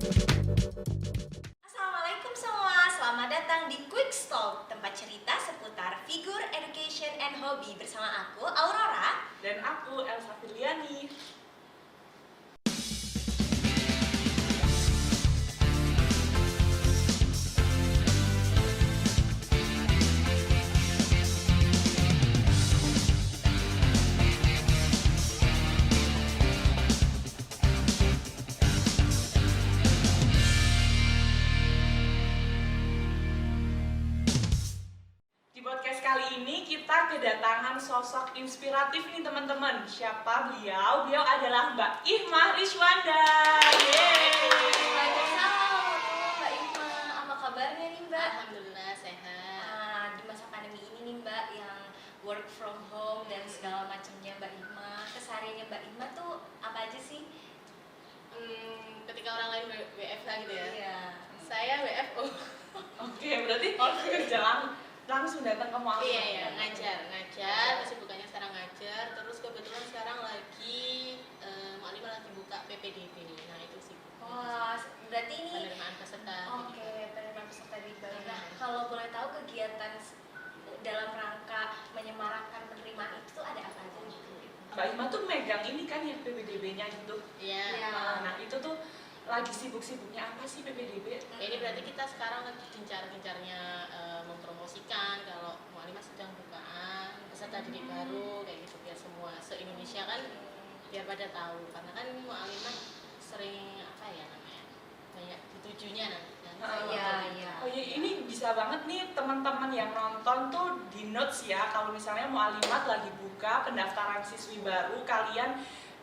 Assalamualaikum semua, selamat datang di Quick Talk, tempat cerita seputar figur, education, and hobby bersama aku, Aurora. Dan aku, Elsa Firliani. Di podcast kali ini kita kedatangan sosok inspiratif nih teman-teman. Siapa beliau? Beliau adalah Mbak Ihmah Rizwanda. Waalaikumsalam, Mbak Ima. Apa kabarnya nih Mbak? Alhamdulillah sehat. Di masa pandemi ini nih Mbak, yang work from home dan segala macamnya Mbak Ima, kesehariannya Mbak Ima tuh apa aja sih? Ketika orang lain WFH gitu ya. Iya. Saya WFO. Oke, berarti kerja langsung datang ke Mu'alimah. Iya, ngajar. Kesibukannya sekarang ngajar. Terus kebetulan sekarang lagi Mu'alimah lagi buka PPDB nih. Nah, itu sih. Wah, berarti ini Penerimaan peserta. Oke, penerimaan peserta didik baru. Nah, kalau boleh tahu kegiatan dalam rangka menyemarakkan penerimaan itu tuh ada apa aja gitu? Mbak Ihmah tuh megang ini kan ya PPDB-nya gitu. Iya. Iya. Nah, itu tuh lagi sibuk-sibuknya apa sih PPDB? Ini berarti kita sekarang lagi gencar-gencarnya mempromosikan kalau Mu'alimah sedang bukaan peserta didik baru kayak gitu biar semua se-Indonesia kan biar pada tahu karena kan Mu'alimah sering apa ya namanya banyak ditujunya nanti kan. Iya. Oh iya, ini bisa banget nih teman-teman yang nonton tuh di notes ya. Kalau misalnya Mu'alimat lagi buka pendaftaran siswi baru, kalian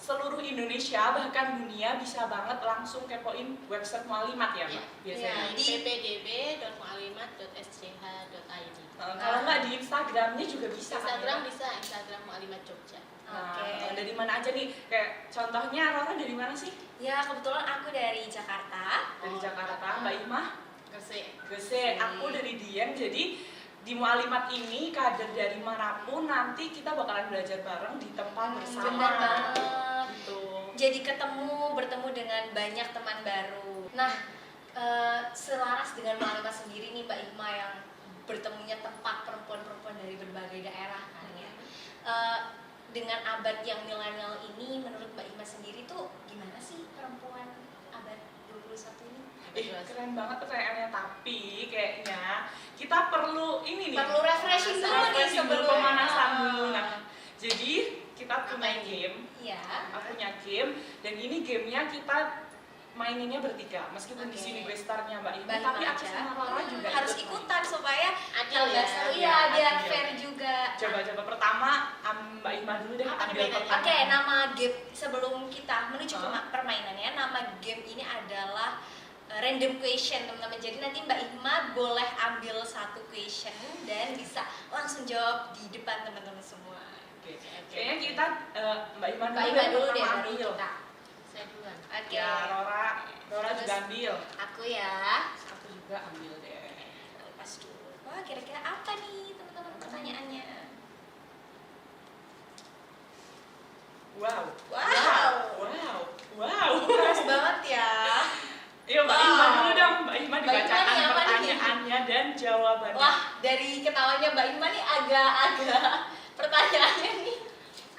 seluruh Indonesia bahkan dunia bisa banget langsung kepoin website Mu'alimat ya, Mbak? Biasanya. Iya. Di ppdb.mualimat.sch.id. Kalau nggak di Instagramnya juga bisa. Instagram kan, ya? bisa Instagram Mu'alimat Jogja. Oke. Nah, dari mana aja nih? Kayak contohnya Rara dari mana sih? Ya, kebetulan aku dari Jakarta. Dari Jakarta. Mbak Ihmah? Gresik. Gresik. Aku dari Dieng. Jadi di Mu'alimat ini kader dari manapun nanti kita bakalan belajar bareng di tempat bersama. Benar banget. Gitu. Jadi bertemu dengan banyak teman baru. Nah, selaras dengan Mu'alimah sendiri nih Mbak Ima yang bertemunya tempat perempuan-perempuan dari berbagai daerah kan ya. Dengan abad yang milenial ini, menurut Mbak Ima sendiri tuh gimana sih perempuan abad 21 ini? Keren banget pertanyaannya, tapi kayaknya kita perlu ini nih. Perlu refreshing dulu nih refreshing dulu, sebelum pemanasan dulu. Nah, jadi kita punya game. Iya. Aku punya game dan ini gamenya kita maininnya bertiga. Meskipun di Oke. sini gue startnya Mbak Ima, Mbak Ima tapi aku aja. sama Rara juga Harus ikut main. ikutan supaya Adil ya. seru ya, Iya, biar adil. fair juga. Coba pertama Mbak Ima dulu deh Apa ambil nih mainannya? pertama. Oke, nama game sebelum kita menuju ke Hah? permainannya, nama game ini adalah random question teman-teman. Jadi nanti Mbak Ihma boleh ambil satu question dan bisa langsung jawab di depan teman-teman semua. Oke. Kayaknya kita Mbak Ima Mbak Ihma dulu deh pertama baru ambil. kita. Saya duluan. Oke. Ya, Rora Terus juga ambil. Aku ya. Aku juga ambil deh. Lepas dulu. Wah, kira-kira apa nih teman-teman pertanyaannya? Wow. Wow. Keras banget ya. Yuk Mbak Ihma dulu dong. Mbak Ihma Mbak Ihma dibacakan nih, apa nih? pertanyaannya dan jawabannya. Wah, dari ketawanya Mbak Ihma nih agak-agak pertanyaannya nih.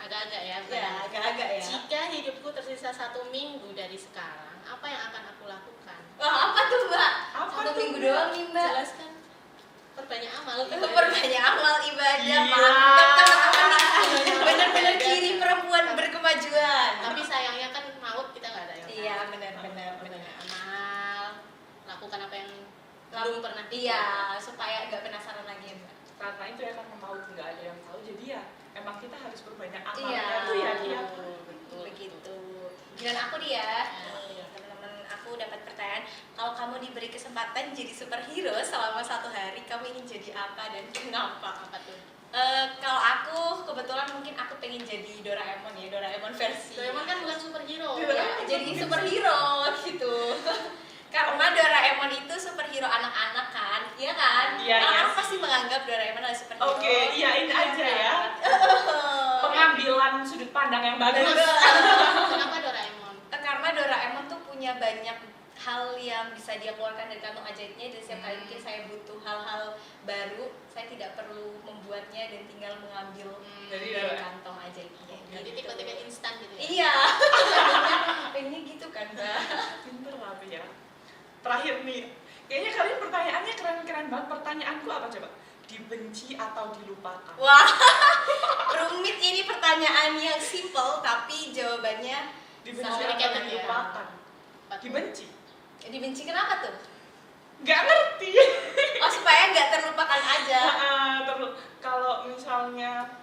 Agak-agak ya. Ya, agak-agak ya. Jika hidupku tersisa 1 minggu dari sekarang, apa yang akan aku lakukan? Wah, apa tuh Mbak? Apa Satu tuh, minggu Mbak? doang nih Mbak. Jelaskan. Perbanyak amal. Perbanyak amal ibadah, Iya. mantap teman-teman nih. Iya. Bener-bener ciri perempuan berkemajuan. Tapi sayangnya kan maut kita nggak ada yang tahu. Iya, benar-benar. Perbanyak amal, lakukan apa yang Lalu belum pernah Iya, supaya nggak penasaran lagi ya Mbak. Karena itu ya karena mau nggak ada yang tahu, jadi ya emang kita harus berbanyak amal. Iya. Itu ya dia. Betul. Begitu. Giliran aku dia. Nih, teman-teman, aku dapat pertanyaan. Kalau kamu diberi kesempatan jadi superhero selama 1 hari, kamu ingin jadi apa dan kenapa? Apa tuh? Kalau aku kebetulan mungkin aku pengen jadi Doraemon ya, Doraemon versi. Doraemon kan bukan superhero. Ya, jadi superhero gitu. Karena Doraemon itu superhero anak-anak kan, iya kan? Iya, Anak-anak iya. pasti menganggap Doraemon adalah superhero. Oke, iyain aja ya. Pengambilan sudut pandang yang bagus. Betul. Kenapa Doraemon? Karena Doraemon tuh punya banyak hal yang bisa dia keluarkan dari kantong ajaibnya, dan setiap kali mungkin saya butuh hal-hal baru, saya tidak perlu membuatnya dan tinggal mengambil Dari dari kantong ajaibnya. Jadi gitu. tipe-tipe instan gitu ya. Iya. Ini gitu kan, Mbak. Pinter tapi ya. Terakhir nih, kayaknya kalian pertanyaannya keren-keren banget. Pertanyaanku apa coba? Dibenci atau dilupakan? Wah, rumit ini pertanyaan yang simple tapi jawabannya Dibenci sangat atau complicated ya. dilupakan? Apa tuh? Dibenci? dibenci. Kenapa tuh? Nggak ngerti. Oh, supaya nggak terlupakan aja. Kalau misalnya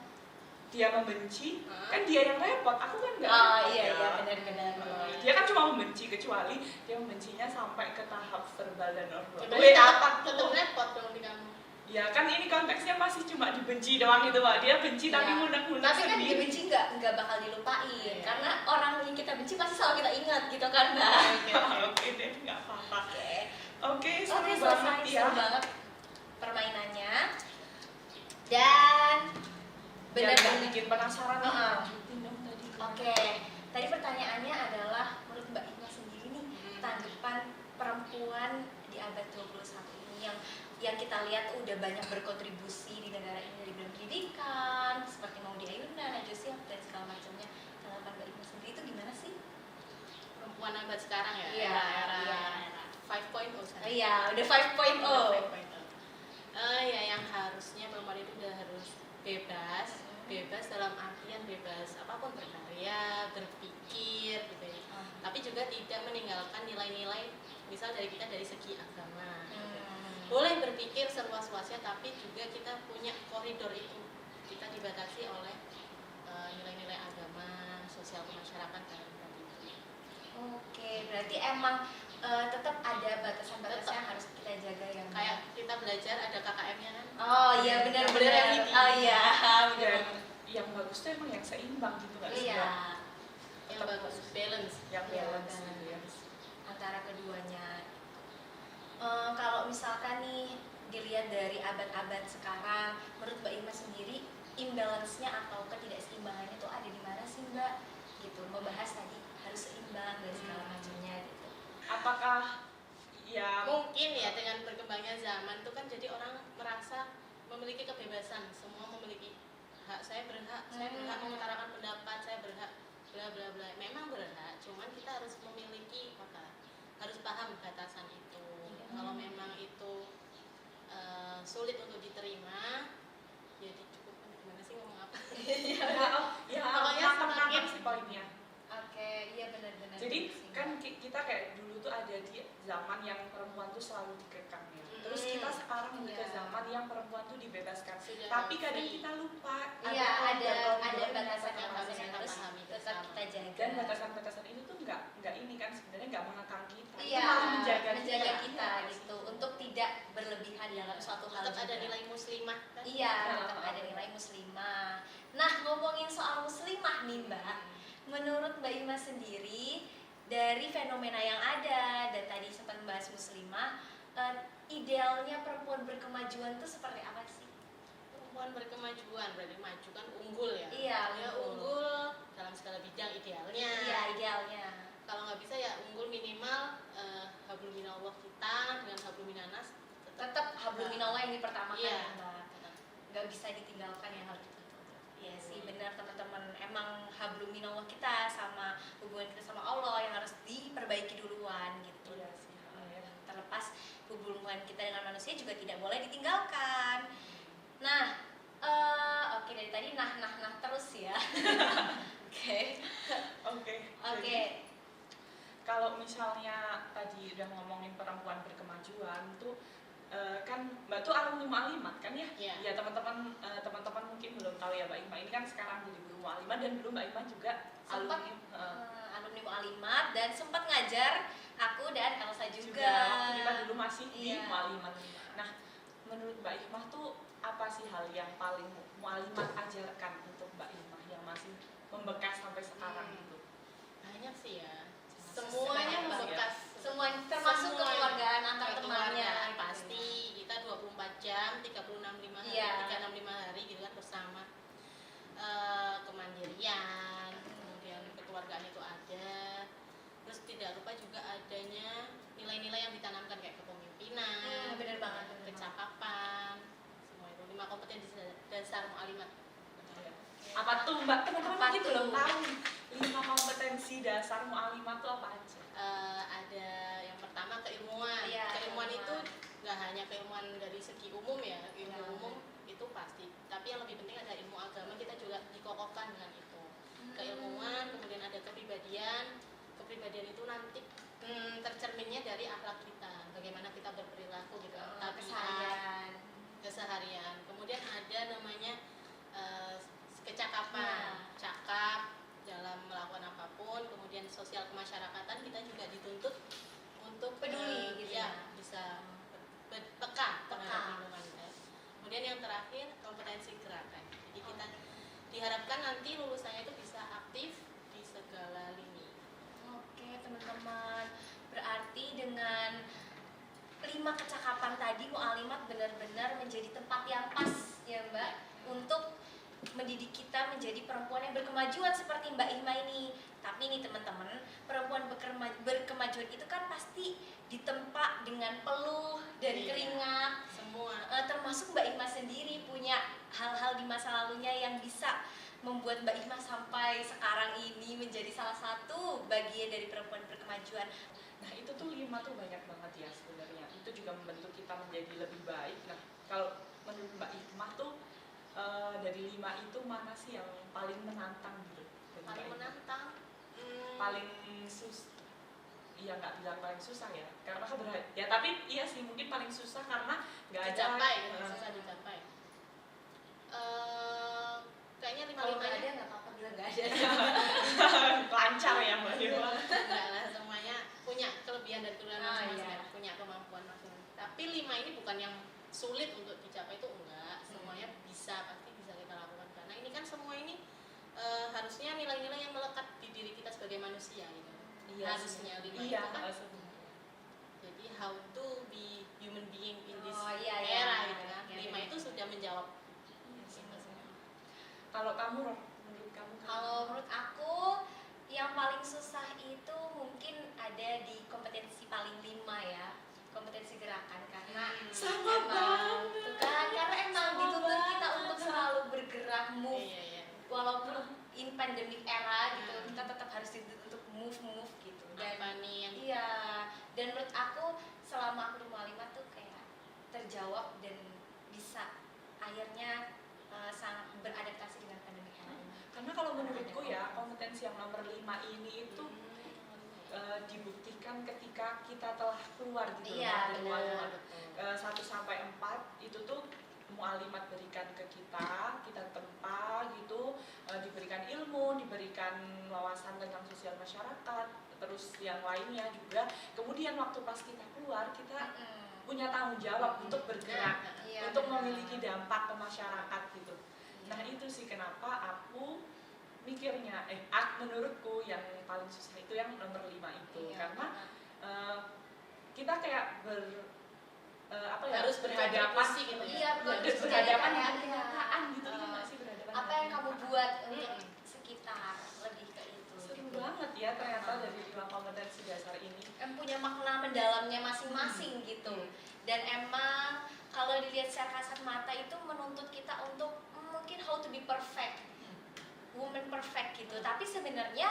dia membenci, kan dia yang repot. Aku kan nggak Oh repot iya ya. iya benar-benar. Dia kan cuma membenci, kecuali dia membencinya sampai ke tahap verbal dan verbal. Berarti tetap repot dong di kamu. Ya kan ini konteksnya masih cuma dibenci doang gitu Pak. Dia benci tapi Iya. munak-munak Tapi kan sendiri. dibenci nggak bakal dilupain, Iya. karena orang yang kita benci pasti selalu kita ingat gitu kan, Mbak. Oke deh, nggak apa-apa. Oke. Oke, seru Oke, banget selesai, ya. seru banget permainannya. Dan Benar benar-benar bikin penasaran nih. Heeh. Lanjutin dong tadi. Oke, tadi pertanyaannya adalah menurut Mbak Ima sendiri nih, tanggapan perempuan di abad 21 ini yang kita lihat udah banyak berkontribusi di negara ini dari bidang pendidikan, seperti Maudy Ayunda, Najwa Shihab, dan segala macamnya. Tanggapan Mbak Ima sendiri itu gimana sih? Perempuan abad sekarang ya. Iya, Era iya. 5.0 sekarang. Iya, udah 5.0. Ya yang harusnya perempuan itu udah harus bebas dalam artian bebas apapun, berkarya, berpikir gitu ya. Tapi juga tidak meninggalkan nilai-nilai, misal dari kita dari segi agama. Boleh berpikir seluas-luasnya, tapi juga kita punya koridor itu. Kita dibatasi oleh nilai-nilai agama, sosial kemasyarakatan tadi. Oke, berarti emang tetap ada batasan-batasan yang harus kita jaga ya, Mbak? Kayak kita belajar ada KKM-nya kan. Oh iya benar Yang benar. benar ini. Oh iya, benar. Dan yang bagus tuh emang yang seimbang gitu nggak sih? Iya, Yang bagus, balance. Yang Iya, balance gitu ya. antara keduanya. Kalau misalkan nih dilihat dari abad-abad sekarang, menurut Mbak Ima sendiri imbalance-nya atau ketidakseimbangannya itu ada di mana sih, Mbak? Gitu, membahas tadi harus seimbang dan segala macamnya gitu. Apakah ya Mungkin ya dengan berkembangnya zaman tuh kan jadi orang merasa memiliki kebebasan, semua memiliki hak. Saya berhak mengutarakan pendapat, saya berhak bla bla bla. Memang berhak, cuman kita harus memiliki harus paham batasan itu. Kalau memang itu sulit untuk diterima, jadi cukup gimana sih ngomong apa? ya Pokoknya nangkep semakin- sih poinnya. Oke, iya benar-benar. Jadi gitu sih, kan Mbak. kita kayak dulu tuh ada di zaman yang perempuan tuh selalu dikekang ya. Terus Mm. kita sekarang udah ke Iya. zaman yang perempuan tuh dibebaskan. Sudah Tapi kadang free. kita lupa Iya, ada koridor-koridornya. batasan yang harus yang kita harus pahami tetap bersama. kita jaga. Dan batasan-batasan itu tuh nggak ini kan sebenarnya nggak mengekang kita. Itu Iya, malah menjaga kita Iya. gitu untuk tidak berlebihan dalam suatu hal. Tetap ada juga. nilai muslimah kan? Iya, Nah. tetap ada nilai muslimah. Nah, ngomongin soal muslimah nih, Mbak. Menurut Mbak Ima sendiri, dari fenomena yang ada dan tadi sempat membahas muslimah, idealnya perempuan berkemajuan itu seperti apa sih? Perempuan berkemajuan berarti maju kan, unggul ya. Iya, Ya, unggul. unggul dalam segala bidang idealnya. Iya, idealnya. Kalau nggak bisa ya unggul minimal hablum minallah kita dengan hablum minanas Tetap hablum minallah yang dipertamakan Iya. ya, Mbak. Nggak bisa ditinggalkan yang harus ditutup. Iya sih, benar teman-teman. Emang hablum minallah kita sama hubungan kita sama Allah yang harus diperbaiki duluan gitu. Iya sih, ya. Terlepas hubungan kita dengan manusia juga tidak boleh ditinggalkan. Nah, oke, dari tadi nah terus ya. Oke. Oke. Oke. Jadi, kalau misalnya tadi udah ngomongin perempuan berkemajuan tuh kan Mbak tuh alumni Mu'alimat kan ya? Iya. Ya teman-teman mungkin belum tahu ya Mbak Ima ini kan sekarang jadi guru Mu'alimat dan dulu Mbak Ima juga Sempat alumni alumni Mu'alimat dan sempat ngajar aku dan Elsa juga. waktu kita dulu masih di Iya. Mu'alimat. Nah, menurut Mbak Ima tuh apa sih hal yang paling Mu'alimat ajarkan untuk Mbak Ima yang masih membekas sampai sekarang gitu? banyak sih ya. Banyak Semuanya banget. membekas. Semua termasuk Semua. kekeluargaan antar Kekeluargaan temannya pasti kita 24 jam 365 hari Iya. 365 hari gitu kan bersama. Kemandirian, kemudian kekeluargaan itu ada, terus tidak lupa juga adanya Apa tuh Mbak? Teman-teman Apa mungkin tuh? belum tahu 5 kompetensi dasar mu'alimat itu apa aja? Ada yang pertama keilmuan. Iya, Keilmuan itu keilmuan. nggak hanya keilmuan dari segi umum ya, ilmu Iya. umum itu pasti. Tapi yang lebih penting ada ilmu agama, kita juga dikokohkan dengan itu. Keilmuan, kemudian ada kepribadian. Kepribadian itu nanti tercerminnya dari akhlak kita, bagaimana kita berperilaku gitu, tabiat, keseharian. Kemudian ada namanya kecakapan, cakap dalam melakukan apapun. Kemudian sosial kemasyarakatan, kita juga dituntut untuk Peduli gitu ya, ya. bisa peka terhadap lingkungan. Kemudian yang terakhir kompetensi gerakan. Jadi kita diharapkan nanti lulusannya itu bisa aktif di segala lini. Oke teman-teman, berarti dengan 5 kecakapan tadi mu'alimat benar-benar menjadi tempat yang pas ya Mbak untuk mendidik kita menjadi perempuan yang berkemajuan seperti Mbak Ihma ini. Tapi nih teman-teman, perempuan berkemajuan itu kan pasti ditempa dengan peluh dan Iya. keringat. Semua Termasuk Mbak Ihma sendiri punya hal-hal di masa lalunya yang bisa membuat Mbak Ihma sampai sekarang ini menjadi salah satu bagian dari perempuan berkemajuan. Nah itu tuh 5 tuh banyak banget ya sebenarnya. Itu juga membentuk kita menjadi lebih baik. Nah kalau menurut Mbak Hikmah tuh dari 5 itu mana sih yang paling menantang gitu? Dari paling Mbak Hikmah? menantang. Paling iya nggak bilang paling susah ya, karena ya tapi iya sih mungkin paling susah karena nggak ada dicapai, susah dicapai. Kayaknya Kalau nggak lima-limanya ada nggak apa-apa bilang nggak ada. lancar ya Mbak Hikmah. enggak lah, semuanya punya kelebihan dan kekurangan Ah, masing-masing, iya. punya kemampuan masing-masing. Tapi 5 ini bukan yang sulit untuk dicapai, itu enggak, semuanya bisa, pasti bisa kita lakukan. Karena ini kan semua ini harusnya nilai-nilai yang melekat di diri kita sebagai manusia gitu. Harusnya 5 iya, itu kan. sebenarnya. Jadi how to be human being in this Oh, iya, iya. era gitu kan. Iya, 5 iya. itu sudah menjawab. Kalau kamu Roh, menurut kamu? Kalau menurut aku yang paling susah itu mungkin ada di kompetensi paling 5 ya, kompetensi gerakan karena Sama emang banget. tuh kan karena emang Sama dituntut kita banget. untuk selalu bergerak move Iya, iya. walaupun in pandemic era gitu kita tetap harus dituntut untuk move gitu dan Apa nih yang iya dan menurut aku selama aku di Mu'alimat tuh kayak terjawab dan bisa akhirnya sangat beradaptasi dengan pandemic era ini. Karena kalau menurutku ya kompetensi yang nomor 5 ini itu dibuktikan ketika kita telah keluar gitu Iya, dari benar. mu'alimat. 1 sampai 4 itu tuh mu'alimat berikan ke kita tempa gitu, diberikan ilmu, diberikan wawasan tentang sosial masyarakat, terus yang lainnya juga. Kemudian waktu pas kita keluar kita punya tanggung jawab untuk bergerak, Iya, untuk benar. memiliki dampak ke masyarakat gitu. Nah itu sih kenapa aku mikirnya, menurutku yang paling susah itu yang nomor 5 itu. Iya. Karena kita kayak harus berhadapan berkontribusi gitu ya. Iya, berhadapan berhadapan dengan dengan kenyataan gitu, iya nggak sih berhadapan apa dengan yang kamu kenyataan? buat untuk sekitar lebih ke itu. Seru gitu. banget ya ternyata dari 5 kompetensi dasar ini. Yang punya makna mendalamnya masing-masing gitu. Dan emang kalau dilihat secara kasat mata itu menuntut kita untuk mungkin how to be perfect, woman perfect gitu. Tapi sebenarnya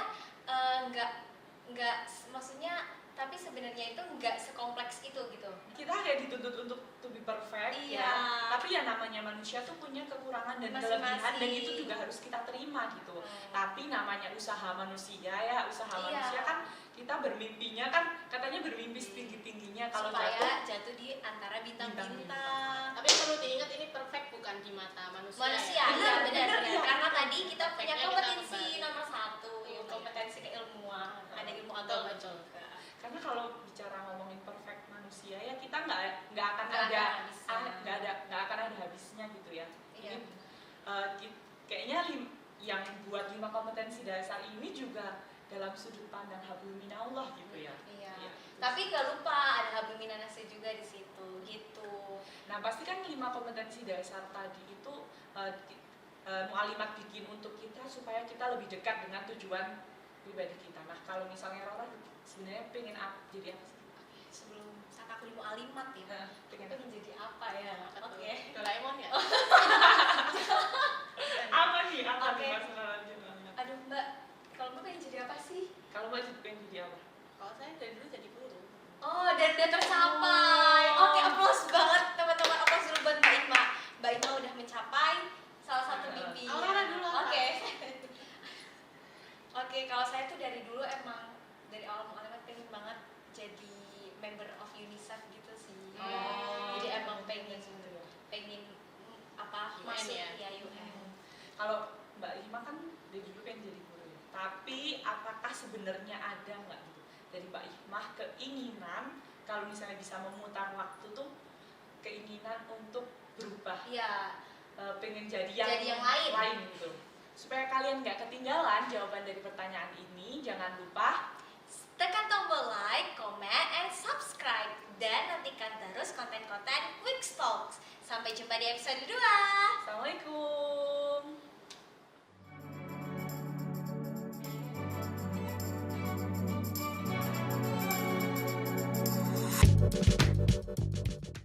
nggak maksudnya tapi sebenarnya itu nggak sekompleks itu gitu. Kita kayak dituntut untuk to be perfect Iya. ya. Tapi ya namanya manusia tuh punya kekurangan dan Masing-masing. kelebihan dan itu juga harus kita terima gitu. Tapi namanya usaha manusia ya, usaha Iya. manusia kan kita bermimpinya kan katanya bermimpi setinggi-tingginya kalau supaya jatuh jatuh di antara bintang-bintang. Bintang-bintang. Tapi perlu diingat ini perfect bukan di mata manusia. Manusia, ya. iya benar. iya. Karena tadi kita punya Perfectnya kita kompetensi kembali. nomor 1, Iya. kompetensi keilmuan, ada ilmu Betul, agama betul. juga. karena kalau bicara ngomongin perfect manusia ya kita nggak akan Nggak ada akan habisnya. nggak akan ada habisnya gitu ya. Iya. Ini kayaknya yang buat 5 kompetensi dasar ini juga dalam sudut pandang hablum minallah gitu ya. Iya. Iya. Tapi nggak lupa ada hablum minanasnya juga di situ, gitu. Nah pasti kan 5 kompetensi dasar tadi itu mu'alimat bikin untuk kita supaya kita lebih dekat dengan tujuan pribadi kita. Nah kalau misalnya Rora sebenarnya pengen jadi apa sih? Sebelum saat aku di Mu'alimat ya, Nah, pengen pengen jadi apa ya? Apa tuh? Oke. Doraemon ya? apa nih? Apa Oke, nih? kalau saya tuh dari dulu emang dari awal Mu'alimat pengen banget jadi member of UNICEF gitu sih. Jadi emang pengen apa UN masuk ya? ya UN. Kalau Mbak Hima kan dari dulu pengen jadi guru ya. Tapi apakah sebenarnya ada nggak gitu dari Mbak Hima keinginan kalau misalnya bisa memutar waktu tuh keinginan untuk berubah, Iya. pengen jadi Jadi yang lain. gitu. Supaya kalian nggak ketinggalan jawaban dari pertanyaan ini, jangan lupa Tekan tombol like, comment, and subscribe. Dan nantikan terus konten-konten Quick Talks. Sampai jumpa di episode 2. Assalamualaikum.